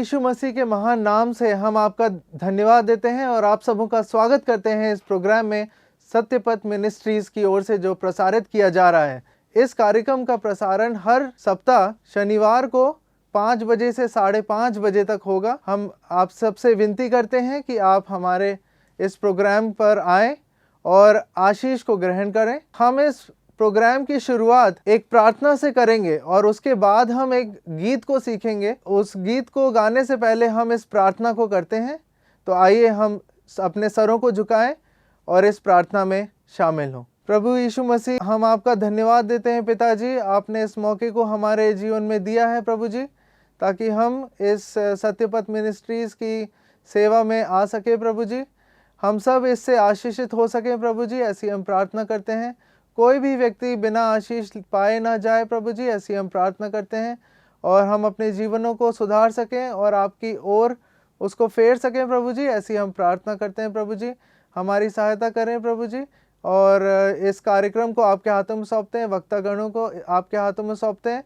यीशु मसीह के महान नाम से हम आपका धन्यवाद देते हैं और आप सबों का स्वागत करते हैं इस प्रोग्राम में सत्यपथ मिनिस्ट्रीज की ओर से जो प्रसारित किया जा रहा है। इस कार्यक्रम का प्रसारण हर सप्ताह शनिवार को 5 बजे से 5:30 बजे तक होगा। हम आप सबसे विनती करते हैं कि आप हमारे इस प्रोग्राम पर आएं और आशीष को ग्रहण करें। हम इस प्रोग्राम की शुरुआत एक प्रार्थना से करेंगे और उसके बाद हम एक गीत को सीखेंगे। उस गीत को गाने से पहले हम इस प्रार्थना को करते हैं। तो आइए हम अपने सरों को झुकाएं और इस प्रार्थना में शामिल हों। प्रभु यीशु मसीह, हम आपका धन्यवाद देते हैं पिताजी, आपने इस मौके को हमारे जीवन में दिया है प्रभु जी, ताकि हम इस सत्यपथ मिनिस्ट्रीज की सेवा में आ सके प्रभु जी। हम सब इससे आशीषित हो सके प्रभु जी, ऐसी हम प्रार्थना करते हैं। कोई भी व्यक्ति बिना आशीष पाए ना जाए प्रभु जी, ऐसी हम प्रार्थना करते हैं। और हम अपने जीवनों को सुधार सकें और आपकी ओर उसको फेर सकें प्रभु जी, ऐसी हम प्रार्थना करते हैं प्रभु जी। हमारी सहायता करें प्रभु जी। और इस कार्यक्रम को आपके हाथों में सौंपते हैं, वक्तागणों को आपके हाथों में सौंपते हैं,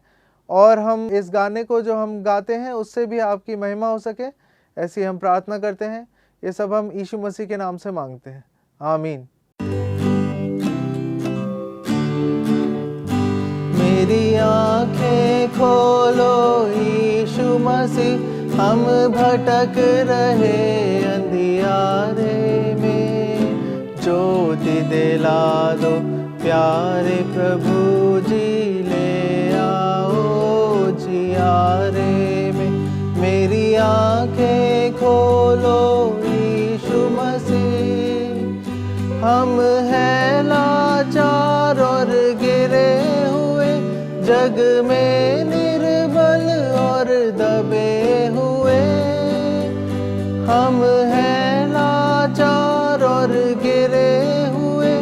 और हम इस गाने को जो हम गाते हैं उससे भी आपकी महिमा हो सके, ऐसी हम प्रार्थना करते हैं। ये सब हम यीशु मसीह के नाम से मांगते हैं, आमीन। मेरी आंखें खोलो यीशु मसीह, हम भटक रहे अंधियारे में, ज्योति दिला दो प्यारे प्रभु जी, ले आओ जियारे में। मेरी आंखें खोलो यीशु मसीह, हम हैं लाचार और गिरे जग में निर्बल और दबे हुए। हम हैं लाचार और गिरे हुए,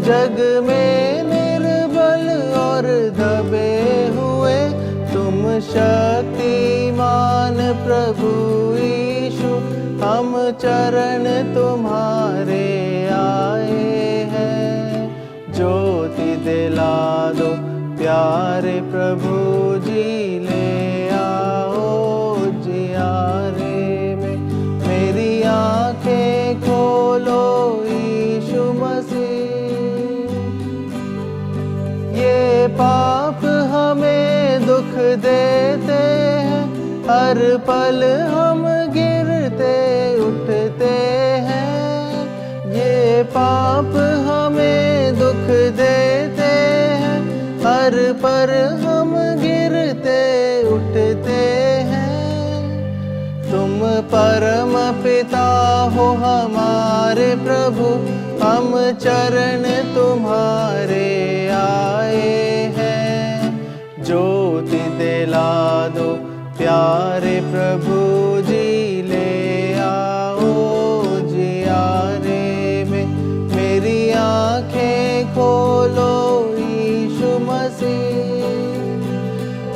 जग में निर्बल और दबे हुए। तुम शक्तिमान प्रभु यीशु, हम चरण तुम्हारे आए हैं, ज्योति दिला दो प्यारे प्रभु जी, ले आओ जियारे में। मेरी आंखें खोलो यीशु मसीह, ये पाप हमें दुख देते हैं, हर पल हम गिरते उठते हैं। ये पाप हमें दुख देते हैं, हर पर हम गिरते उठते हैं। तुम परम पिता हो हमारे प्रभु, हम चरण तुम्हारे आए हैं, ज्योति दिला दो प्यारे प्रभु जी, ले आओ जियारे में। मेरी आंखें खोलो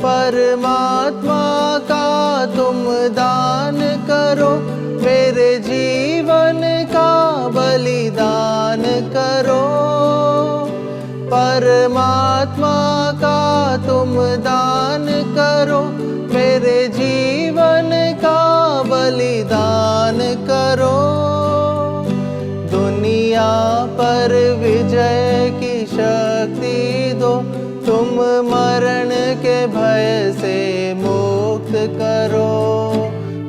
परमात्मा का तुम दान करो, मेरे जीवन का बलिदान करो। परमात्मा का तुम दान करो, मेरे जीवन का बलिदान करो। दुनिया पर विजय की शक्ति दो, तुम मरण के भय से मुक्त करो।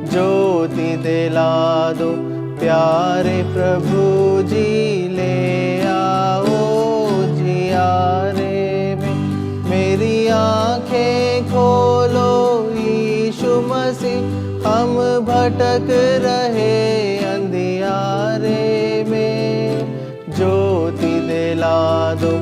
ज्योति दिला दो प्यारे प्रभु जी, ले आओ जियारे में। मेरी आंखें खोलो यीशु मसीह, हम भटक रहे अंधियारे में, ज्योति दिला दो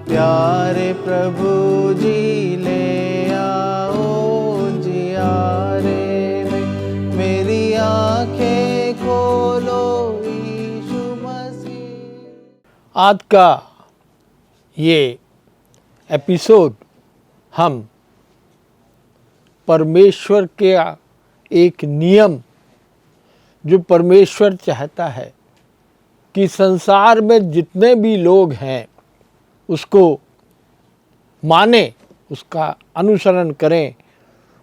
प्यारे प्रभु जी, ले आओ जियारे में। मेरी आंखें खोलो यीशु मसीह। आज का ये एपिसोड हम परमेश्वर के एक नियम, जो परमेश्वर चाहता है कि संसार में जितने भी लोग हैं उसको माने, उसका अनुसरण करें,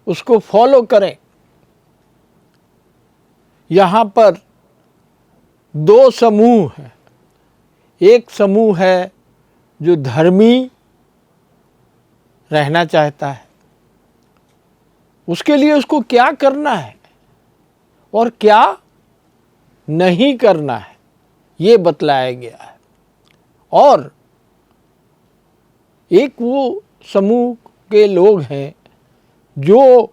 उसको फॉलो करें। यहाँ पर दो समूह हैं। एक समूह है जो धर्मी रहना चाहता है, उसके लिए उसको क्या करना है और क्या नहीं करना है ये बतलाया गया है। और एक वो समूह के लोग हैं जो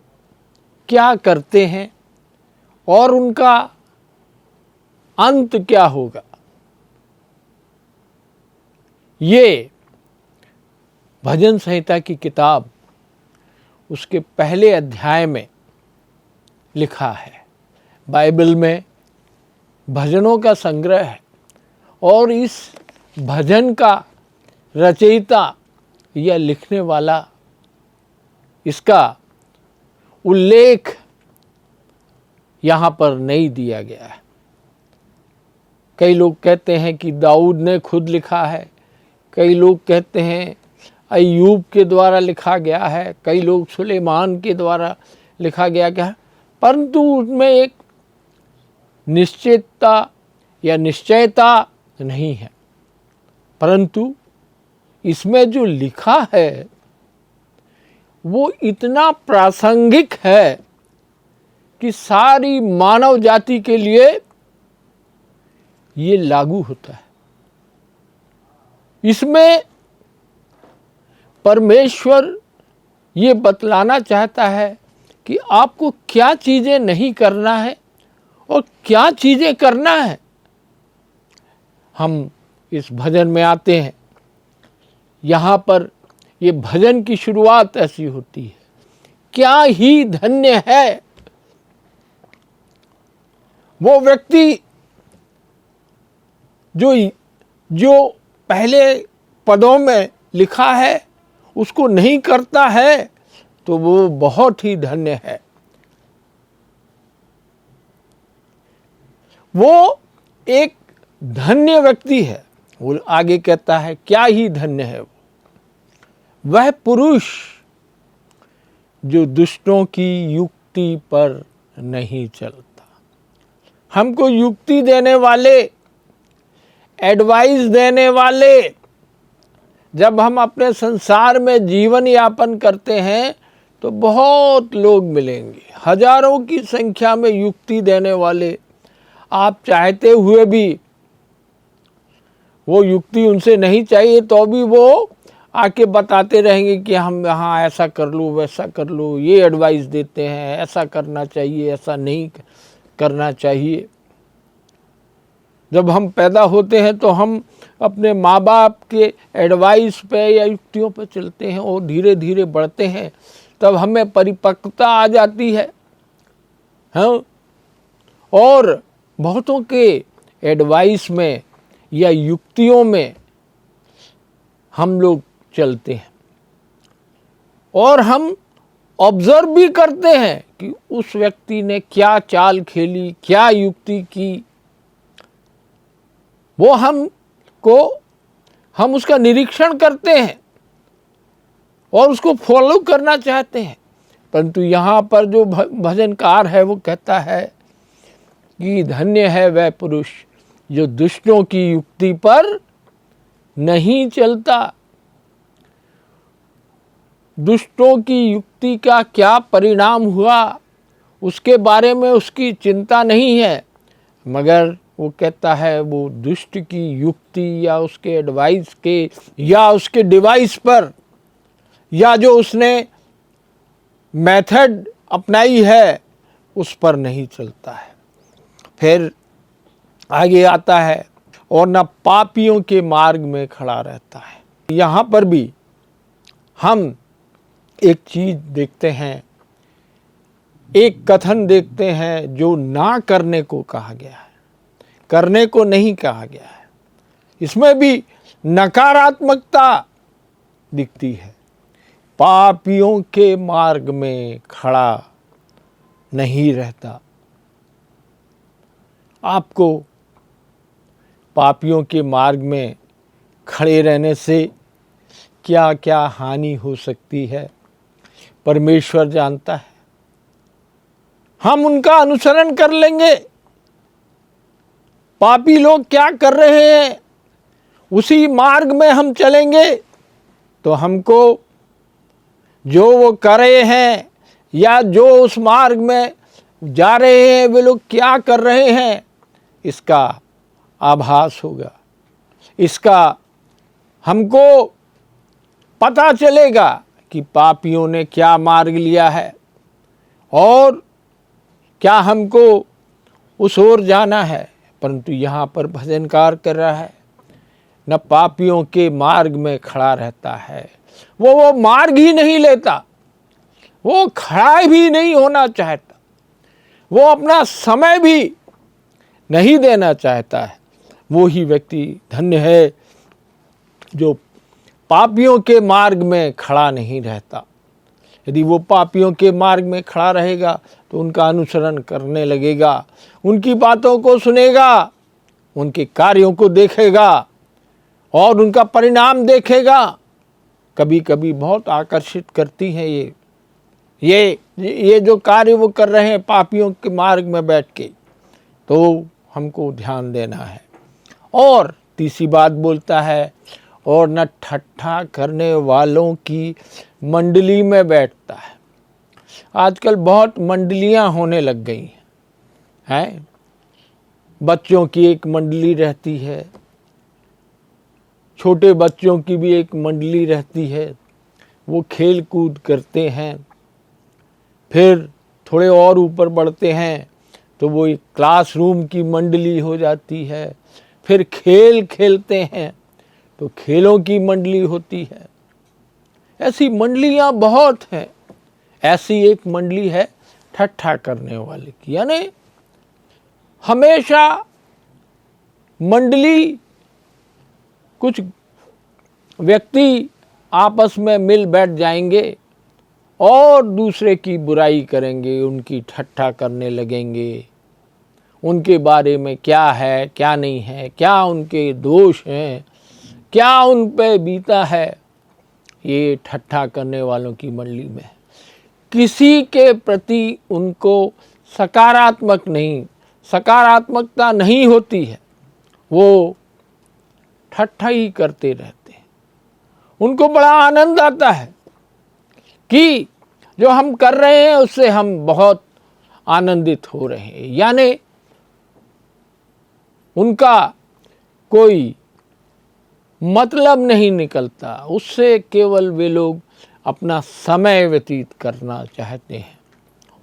क्या करते हैं और उनका अंत क्या होगा। ये भजन संहिता की किताब उसके पहले अध्याय में लिखा है। बाइबल में भजनों का संग्रह है और इस भजन का रचयिता या लिखने वाला, इसका उल्लेख यहाँ पर नहीं दिया गया है। कई लोग कहते हैं कि दाऊद ने खुद लिखा है, कई लोग कहते हैं अय्यूब के द्वारा लिखा गया है, कई लोग सुलेमान के द्वारा लिखा गया है, परंतु उसमें एक निश्चितता या निश्चयता नहीं है। परंतु इसमें जो लिखा है वो इतना प्रासंगिक है कि सारी मानव जाति के लिए ये लागू होता है। इसमें परमेश्वर ये बतलाना चाहता है कि आपको क्या चीज़ें नहीं करना है और क्या चीज़ें करना है। हम इस भजन में आते हैं, यहाँ पर ये भजन की शुरुआत ऐसी होती है, क्या ही धन्य है वो व्यक्ति जो पहले पदों में लिखा है उसको नहीं करता है, तो वो बहुत ही धन्य है। वो एक धन्य व्यक्ति है। वो आगे कहता है क्या ही धन्य है वह पुरुष जो दुष्टों की युक्ति पर नहीं चलता। हमको युक्ति देने वाले, एडवाइस देने वाले, जब हम अपने संसार में जीवन यापन करते हैं तो बहुत लोग मिलेंगे, हजारों की संख्या में युक्ति देने वाले। आप चाहते हुए भी वो युक्ति उनसे नहीं चाहिए तो भी वो आके बताते रहेंगे कि हम यहाँ ऐसा कर लो, वैसा कर लो, ये एडवाइस देते हैं, ऐसा करना चाहिए, ऐसा नहीं करना चाहिए। जब हम पैदा होते हैं तो हम अपने माँ बाप के एडवाइस पे या युक्तियों पे चलते हैं और धीरे धीरे बढ़ते हैं, तब हमें परिपक्वता आ जाती है। हाँ, और बहुतों के एडवाइस में या युक्तियों में हम लोग चलते हैं और हम ऑब्जर्व भी करते हैं कि उस व्यक्ति ने क्या चाल खेली, क्या युक्ति की। वो हम उसका निरीक्षण करते हैं और उसको फॉलो करना चाहते हैं। परंतु यहाँ पर जो भजनकार है वो कहता है कि धन्य है वह पुरुष जो दुष्टों की युक्ति पर नहीं चलता। दुष्टों की युक्ति का क्या परिणाम हुआ उसके बारे में उसकी चिंता नहीं है, मगर वो कहता है वो दुष्ट की युक्ति या उसके एडवाइस के या उसके डिवाइस पर या जो उसने मेथड अपनाई है उस पर नहीं चलता है। फिर आगे आता है और न पापियों के मार्ग में खड़ा रहता है। यहाँ पर भी हम एक चीज देखते हैं, एक कथन देखते हैं जो ना करने को कहा गया है, करने को नहीं कहा गया है। इसमें भी नकारात्मकता दिखती है। पापियों के मार्ग में खड़ा नहीं रहता। आपको पापियों के मार्ग में खड़े रहने से क्या क्या हानि हो सकती है परमेश्वर जानता है। हम उनका अनुसरण कर लेंगे पापी लोग क्या कर रहे हैं उसी मार्ग में हम चलेंगे तो हमको जो वो कर रहे हैं या जो उस मार्ग में जा रहे हैं वे लोग क्या कर रहे हैं इसका आभास होगा, इसका हमको पता चलेगा कि पापियों ने क्या मार्ग लिया है और क्या हमको उस ओर जाना है। परंतु यहाँ पर भजनकार कर रहा है न पापियों के मार्ग में खड़ा रहता है, वो मार्ग ही नहीं लेता, वो खड़ा भी नहीं होना चाहता, वो अपना समय भी नहीं देना चाहता है। वो ही व्यक्ति धन्य है जो पापियों के मार्ग में खड़ा नहीं रहता। यदि वो पापियों के मार्ग में खड़ा रहेगा तो उनका अनुसरण करने लगेगा, उनकी बातों को सुनेगा, उनके कार्यों को देखेगा और उनका परिणाम देखेगा। कभी कभी बहुत आकर्षित करती हैं ये जो कार्य वो कर रहे हैं पापियों के मार्ग में बैठ के, तो हमको ध्यान देना है। और तीसरी बात बोलता है और न ठट्ठा करने वालों की मंडली में बैठता है। आजकल बहुत मंडलियां होने लग गई हैं। बच्चों की एक मंडली रहती है, छोटे बच्चों की भी एक मंडली रहती है, वो खेल कूद करते हैं। फिर थोड़े और ऊपर बढ़ते हैं तो वो एक क्लासरूम की मंडली हो जाती है। फिर खेल खेलते हैं तो खेलों की मंडली होती है। ऐसी मंडलियां बहुत हैं। ऐसी एक मंडली है ठट्ठा करने वाले की, यानी हमेशा मंडली कुछ व्यक्ति आपस में मिल बैठ जाएंगे और दूसरे की बुराई करेंगे, उनकी ठट्ठा करने लगेंगे, उनके बारे में क्या है क्या नहीं है, क्या उनके दोष हैं, क्या उन पे बीता है। ये ठट्ठा करने वालों की मंडली में किसी के प्रति उनको सकारात्मकता नहीं होती है, वो ठट्ठा ही करते रहते हैं। उनको बड़ा आनंद आता है कि जो हम कर रहे हैं उससे हम बहुत आनंदित हो रहे हैं, यानी उनका कोई मतलब नहीं निकलता, उससे केवल वे लोग अपना समय व्यतीत करना चाहते हैं।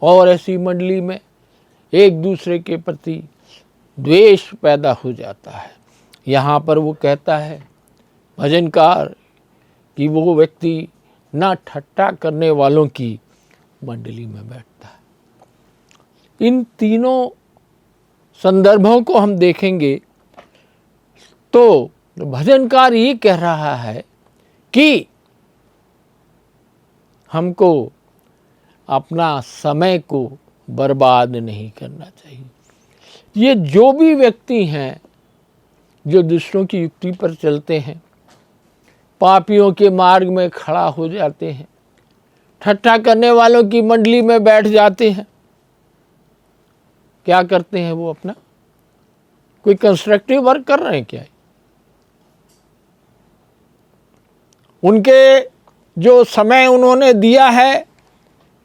और ऐसी मंडली में एक दूसरे के प्रति द्वेष पैदा हो जाता है। यहाँ पर वो कहता है भजनकार कि वो व्यक्ति ना ठट्ठा करने वालों की मंडली में बैठता है। इन तीनों संदर्भों को हम देखेंगे तो भजनकार ये कह रहा है कि हमको अपना समय को बर्बाद नहीं करना चाहिए। ये जो भी व्यक्ति हैं जो दूसरों की युक्ति पर चलते हैं, पापियों के मार्ग में खड़ा हो जाते हैं, ठट्ठा करने वालों की मंडली में बैठ जाते हैं, क्या करते हैं वो अपना कोई कंस्ट्रक्टिव वर्क कर रहे हैं क्या? उनके जो समय उन्होंने दिया है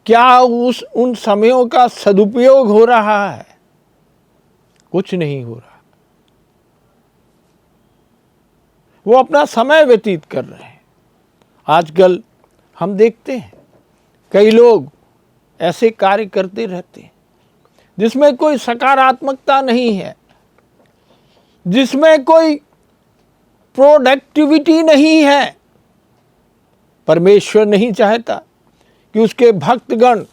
क्या उन समयों का सदुपयोग हो रहा है? कुछ नहीं हो रहा। वो अपना समय व्यतीत कर रहे हैं। आजकल हम देखते हैं कई लोग ऐसे कार्य करते रहते हैं जिसमें कोई सकारात्मकता नहीं है, जिसमें कोई प्रोडक्टिविटी नहीं है। परमेश्वर नहीं चाहता कि उसके भक्तगण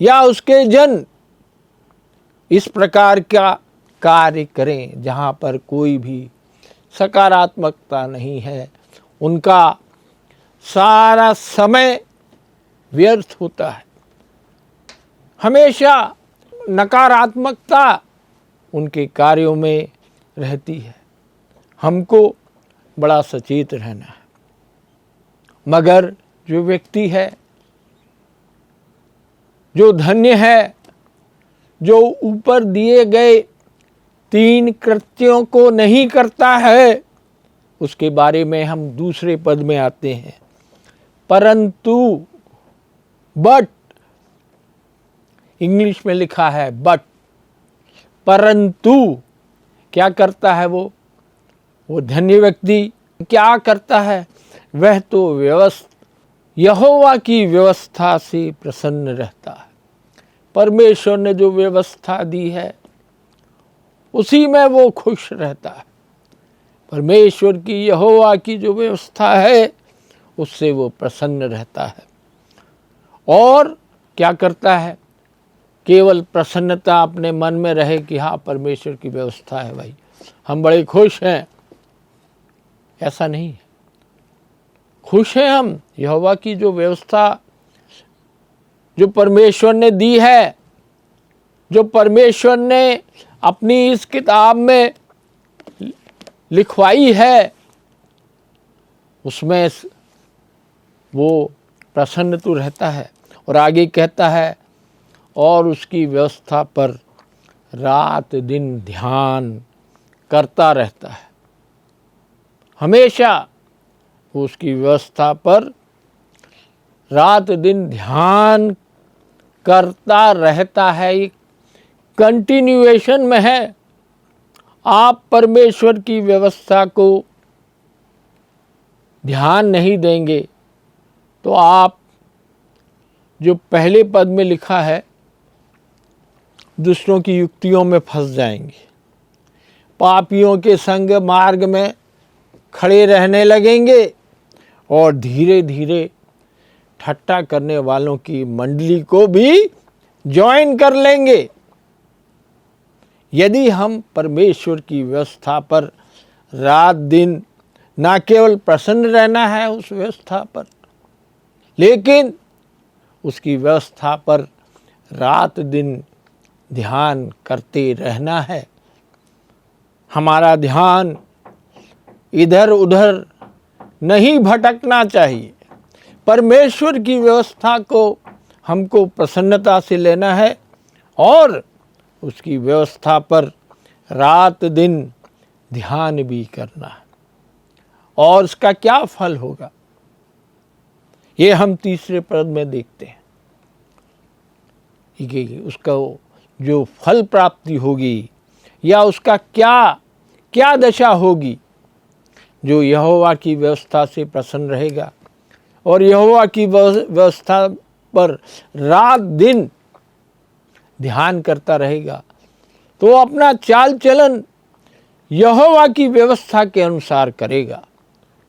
या उसके जन इस प्रकार का कार्य करें जहाँ पर कोई भी सकारात्मकता नहीं है। उनका सारा समय व्यर्थ होता है, हमेशा नकारात्मकता उनके कार्यों में रहती है। हमको बड़ा सचेत रहना है। मगर जो व्यक्ति है, जो धन्य है, जो ऊपर दिए गए 3 कृत्यों को नहीं करता है, उसके बारे में हम दूसरे पद में आते हैं। परंतु, बट, इंग्लिश में लिखा है बट, परंतु क्या करता है वो धन्य व्यक्ति क्या करता है? वह तो यहोवा की व्यवस्था से प्रसन्न रहता है। परमेश्वर ने जो व्यवस्था दी है उसी में वो खुश रहता है। परमेश्वर की, यहोवा की जो व्यवस्था है उससे वो प्रसन्न रहता है। और क्या करता है? केवल प्रसन्नता अपने मन में रहे कि हाँ परमेश्वर की व्यवस्था है, भाई हम बड़े खुश हैं, ऐसा नहीं है। खुश हैं हम, यहोवा की जो व्यवस्था जो परमेश्वर ने दी है, जो परमेश्वर ने अपनी इस किताब में लिखवाई है, उसमें वो प्रसन्न तो रहता है। और आगे कहता है, और उसकी व्यवस्था पर रात दिन ध्यान करता रहता है। हमेशा उसकी व्यवस्था पर रात दिन ध्यान करता रहता है। एक कंटिन्यूएशन में है। आप परमेश्वर की व्यवस्था को ध्यान नहीं देंगे तो आप, जो पहले पद में लिखा है, दूसरों की युक्तियों में फंस जाएंगे, पापियों के संग मार्ग में खड़े रहने लगेंगे और धीरे धीरे ठट्टा करने वालों की मंडली को भी ज्वाइन कर लेंगे। यदि हम परमेश्वर की व्यवस्था पर रात दिन न केवल प्रसन्न रहना है उस व्यवस्था पर, लेकिन उसकी व्यवस्था पर रात दिन ध्यान करते रहना है। हमारा ध्यान इधर उधर नहीं भटकना चाहिए। परमेश्वर की व्यवस्था को हमको प्रसन्नता से लेना है और उसकी व्यवस्था पर रात दिन ध्यान भी करना है। और उसका क्या फल होगा, ये हम तीसरे पद में देखते हैं कि उसका जो फल प्राप्ति होगी या उसका क्या दशा होगी। जो यहोवा की व्यवस्था से प्रसन्न रहेगा और यहोवा की व्यवस्था पर रात दिन ध्यान करता रहेगा, तो अपना चाल चलन यहोवा की व्यवस्था के अनुसार करेगा।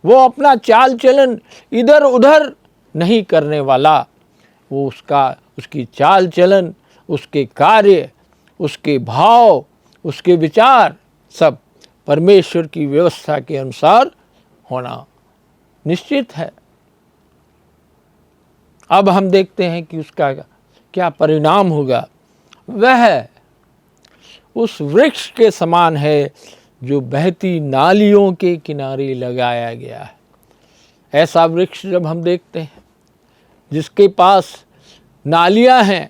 वो अपना चाल चलन इधर उधर नहीं करने वाला। वो उसकी चाल चलन, उसके कार्य, उसके भाव, उसके विचार सब परमेश्वर की व्यवस्था के अनुसार होना निश्चित है। अब हम देखते हैं कि उसका क्या परिणाम होगा। वह उस वृक्ष के समान है जो बहती नालियों के किनारे लगाया गया है। ऐसा वृक्ष जब हम देखते हैं जिसके पास नालियां हैं,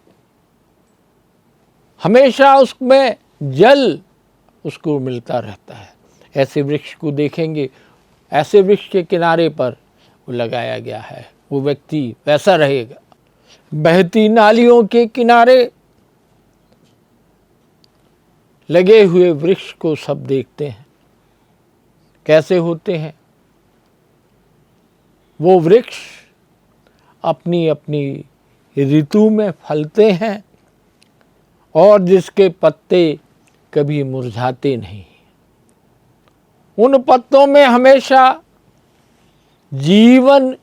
हमेशा उसमें जल उसको मिलता रहता है, ऐसे वृक्ष को देखेंगे, ऐसे वृक्ष के किनारे पर वो लगाया गया है, वो व्यक्ति वैसा रहेगा। बहती नालियों के किनारे लगे हुए वृक्ष को सब देखते हैं, कैसे होते हैं वो वृक्ष। अपनी अपनी ऋतु में फलते हैं और जिसके पत्ते कभी मुरझाते नहीं। उन पत्तों में हमेशा जीवन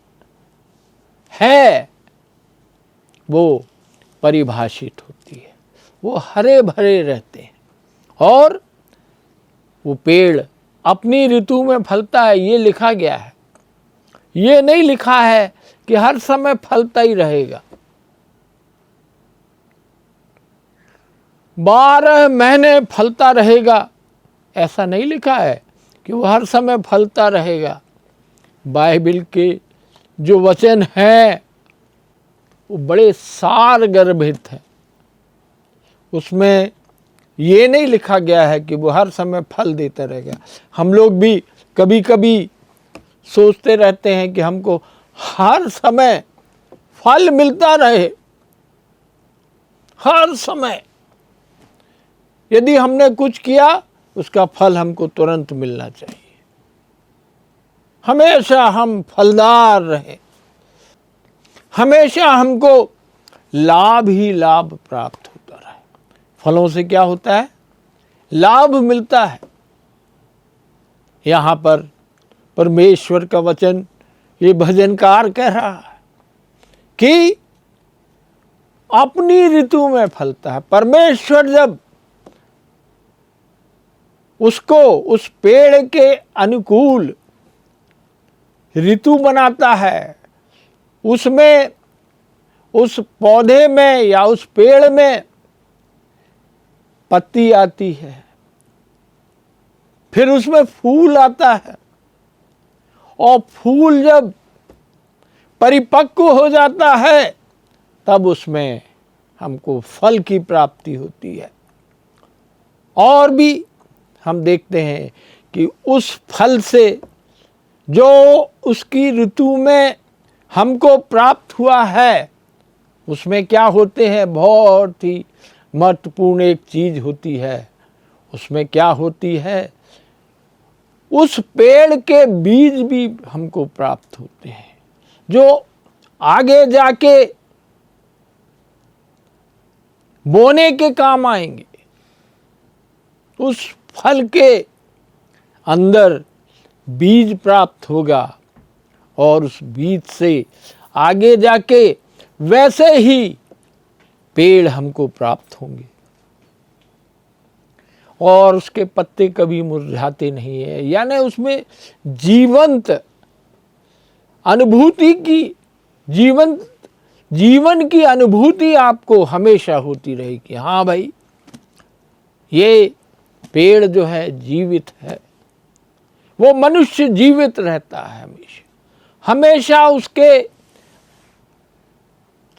है, वो परिभाषित होती है। वो हरे भरे रहते हैं और वो पेड़ अपनी ऋतु में फलता है, ये लिखा गया है। ये नहीं लिखा है कि हर समय फलता ही रहेगा। 12 महीने फलता रहेगा, ऐसा नहीं लिखा है कि वो हर समय फलता रहेगा। बाइबल के जो वचन हैं वो बड़े सार गर्भित हैं। उसमें ये नहीं लिखा गया है कि वो हर समय फल देता रहेगा। हम लोग भी कभी कभी सोचते रहते हैं कि हमको हर समय फल मिलता रहे, हर समय यदि हमने कुछ किया उसका फल हमको तुरंत मिलना चाहिए, हमेशा हम फलदार रहें, हमेशा हमको लाभ ही लाभ प्राप्त होता रहे। फलों से क्या होता है? लाभ मिलता है। यहाँ पर परमेश्वर का वचन ये भजनकार कह रहा है कि अपनी ऋतु में फलता है। परमेश्वर जब उसको उस पेड़ के अनुकूल ऋतु बनाता है, उसमें उस पौधे में या उस पेड़ में पत्ती आती है, फिर उसमें फूल आता है, और फूल जब परिपक्व हो जाता है तब उसमें हमको फल की प्राप्ति होती है। और भी हम देखते हैं कि उस फल से जो उसकी ऋतु में हमको प्राप्त हुआ है उसमें क्या होते हैं? बहुत ही महत्वपूर्ण एक चीज होती है। उसमें क्या होती है? उस पेड़ के बीज भी हमको प्राप्त होते हैं जो आगे जाके बोने के काम आएंगे। उस फल के अंदर बीज प्राप्त होगा और उस बीज से आगे जाके वैसे ही पेड़ हमको प्राप्त होंगे, और उसके पत्ते कभी मुरझाते नहीं है। यानी उसमें जीवंत अनुभूति की, जीवन की अनुभूति आपको हमेशा होती रहेगी। हाँ भाई, ये पेड़ जो है जीवित है, वो मनुष्य जीवित रहता है हमेशा। हमेशा उसके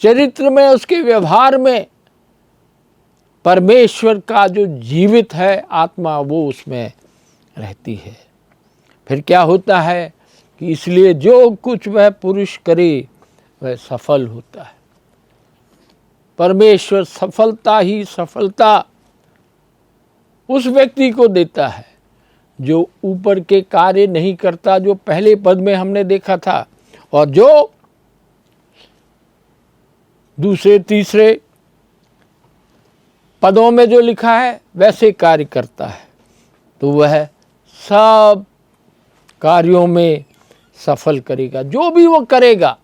चरित्र में, उसके व्यवहार में परमेश्वर का जो जीवित है आत्मा वो उसमें रहती है। फिर क्या होता है कि इसलिए जो कुछ वह पुरुष करे वह सफल होता है। परमेश्वर सफलता ही सफलता उस व्यक्ति को देता है जो ऊपर के कार्य नहीं करता, जो पहले पद में हमने देखा था, और जो दूसरे तीसरे पदों में जो लिखा है वैसे कार्य करता है, तो वह सब कार्यों में सफल करेगा। जो भी वो करेगा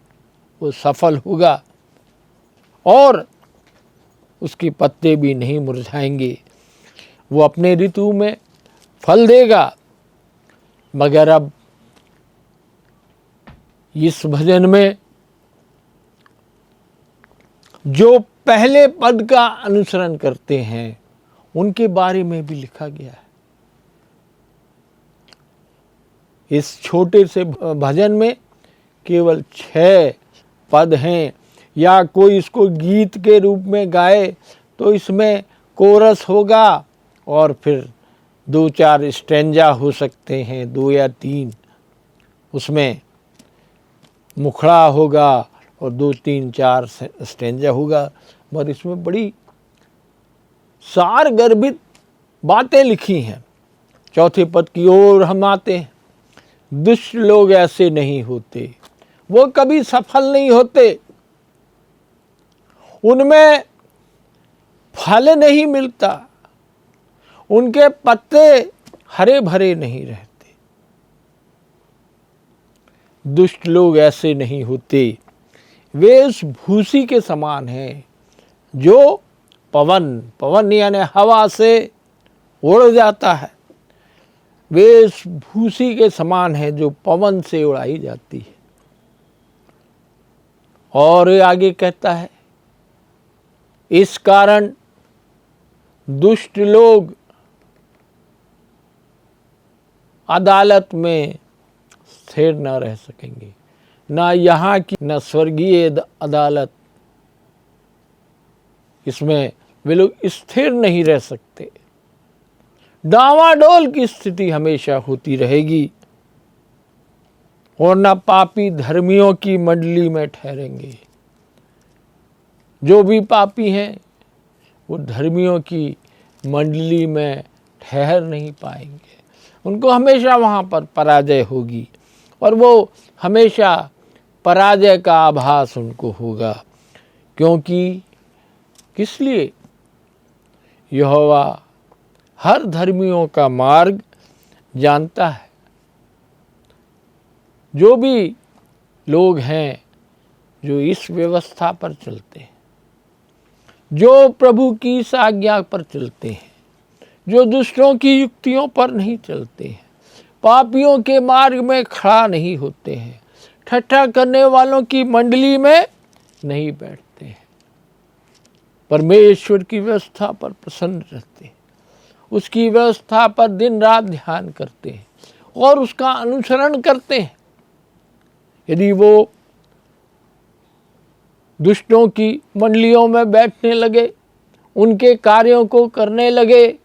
वो सफल होगा और उसके पत्ते भी नहीं मुरझाएंगे। वो अपने ऋतु में फल देगा। मगर अब इस भजन में जो पहले पद का अनुसरण करते हैं उनके बारे में भी लिखा गया है। इस छोटे से भजन में केवल 6 पद हैं, या कोई इसको गीत के रूप में गाए तो इसमें कोरस होगा और फिर 2-4 स्टैंजा हो सकते हैं, 2 या 3, उसमें मुखड़ा होगा और 2-3-4 स्टैंजा होगा। मगर इसमें बड़ी सार गर्भित बातें लिखी हैं। चौथे पद की ओर हम आते हैं। दुष्ट लोग ऐसे नहीं होते, वो कभी सफल नहीं होते, उनमें फल नहीं मिलता, उनके पत्ते हरे भरे नहीं रहते। दुष्ट लोग ऐसे नहीं होते, वे उस भूसी के समान हैं जो पवन यानी हवा से उड़ जाता है। वे उस भूसी के समान है जो पवन से उड़ाई जाती है। और आगे कहता है, इस कारण दुष्ट लोग अदालत में स्थिर न रह सकेंगे। ना यहाँ की न स्वर्गीय अदालत, इसमें वे लोग स्थिर नहीं रह सकते। डावाडोल की स्थिति हमेशा होती रहेगी और न पापी धर्मियों की मंडली में ठहरेंगे। जो भी पापी हैं वो धर्मियों की मंडली में ठहर नहीं पाएंगे। उनको हमेशा वहाँ पर पराजय होगी और वो हमेशा पराजय का आभास उनको होगा। क्योंकि किस लिए? यहोवा हर धर्मियों का मार्ग जानता है। जो भी लोग हैं जो इस व्यवस्था पर चलते हैं, जो प्रभु की इस आज्ञा पर चलते हैं, जो दुष्टों की युक्तियों पर नहीं चलते हैं, पापियों के मार्ग में खड़ा नहीं होते हैं, ठट्ठा करने वालों की मंडली में नहीं बैठते हैं, परमेश्वर की व्यवस्था पर प्रसन्न रहते हैं, उसकी व्यवस्था पर दिन रात ध्यान करते हैं और उसका अनुसरण करते हैं। यदि वो दुष्टों की मंडलियों में बैठने लगे, उनके कार्यों को करने लगे,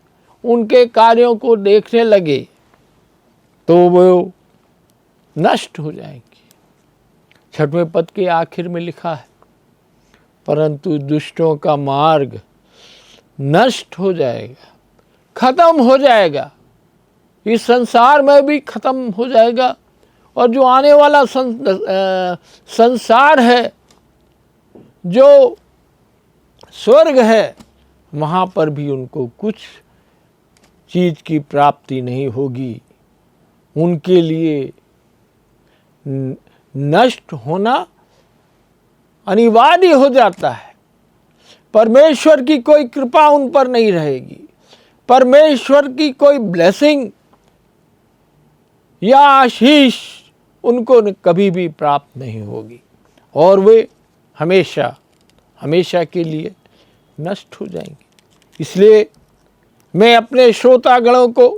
उनके कार्यों को देखने लगे, तो वो नष्ट हो जाएंगे। 6वें पद के आखिर में लिखा है, परंतु दुष्टों का मार्ग नष्ट हो जाएगा, खत्म हो जाएगा, इस संसार में भी खत्म हो जाएगा और जो आने वाला संसार है, जो स्वर्ग है, वहाँ पर भी उनको कुछ चीज़ की प्राप्ति नहीं होगी। उनके लिए नष्ट होना अनिवार्य हो जाता है। परमेश्वर की कोई कृपा उन पर नहीं रहेगी, परमेश्वर की कोई ब्लेसिंग या आशीष उनको कभी भी प्राप्त नहीं होगी और वे हमेशा हमेशा के लिए नष्ट हो जाएंगे। इसलिए मैं अपने श्रोतागणों को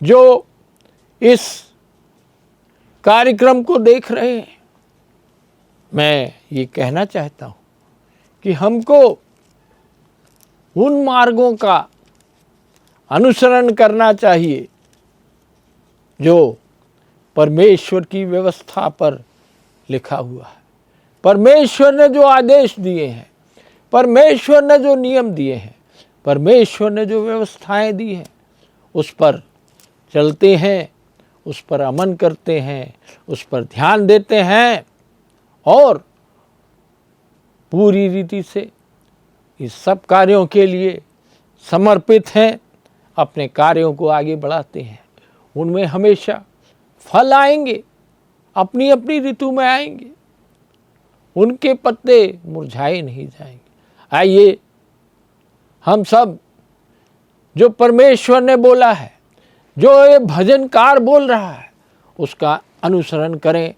जो इस कार्यक्रम को देख रहे हैं, मैं ये कहना चाहता हूँ कि हमको उन मार्गों का अनुसरण करना चाहिए जो परमेश्वर की व्यवस्था पर लिखा हुआ है। परमेश्वर ने जो आदेश दिए हैं, परमेश्वर ने जो नियम दिए हैं, परमेश्वर ने जो व्यवस्थाएं दी हैं, उस पर चलते हैं, उस पर अमन करते हैं, उस पर ध्यान देते हैं और पूरी रीति से इस सब कार्यों के लिए समर्पित हैं, अपने कार्यों को आगे बढ़ाते हैं, उनमें हमेशा फल आएंगे, अपनी अपनी ऋतु में आएंगे, उनके पत्ते मुरझाए नहीं जाएंगे। आइए हम सब जो परमेश्वर ने बोला है, जो ये भजनकार बोल रहा है, उसका अनुसरण करें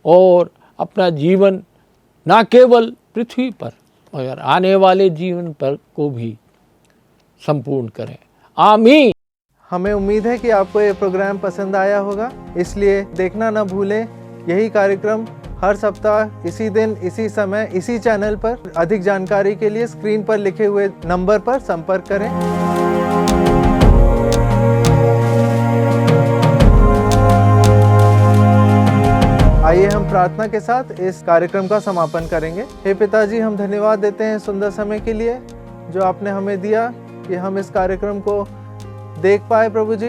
और अपना जीवन ना केवल पृथ्वी पर मगर आने वाले जीवन पर को भी संपूर्ण करें। आमीन। हमें उम्मीद है कि आपको ये प्रोग्राम पसंद आया होगा, इसलिए देखना ना भूलें। यही कार्यक्रम हर सप्ताह इसी दिन, इसी समय, इसी चैनल पर। अधिक जानकारी के लिए स्क्रीन पर लिखे हुए नंबर पर संपर्क करें। आइए हम प्रार्थना के साथ इस कार्यक्रम का समापन करेंगे। हे पिताजी, हम धन्यवाद देते हैं सुंदर समय के लिए जो आपने हमें दिया कि हम इस कार्यक्रम को देख पाए। प्रभु जी,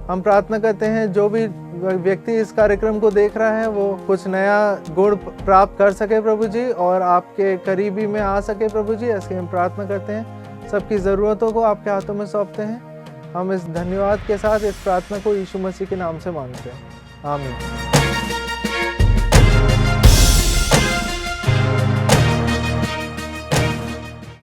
हम प्रार्थना करते हैं जो भी व्यक्ति इस कार्यक्रम को देख रहा है वो कुछ नया गुण प्राप्त कर सके प्रभु जी, और आपके करीबी में आ सके प्रभु जी। ऐसे हम प्रार्थना करते हैं, सबकी ज़रूरतों को आपके हाथों में सौंपते हैं। हम इस धन्यवाद के साथ इस प्रार्थना को यीशु मसीह के नाम से मांगते हैं। आमीन।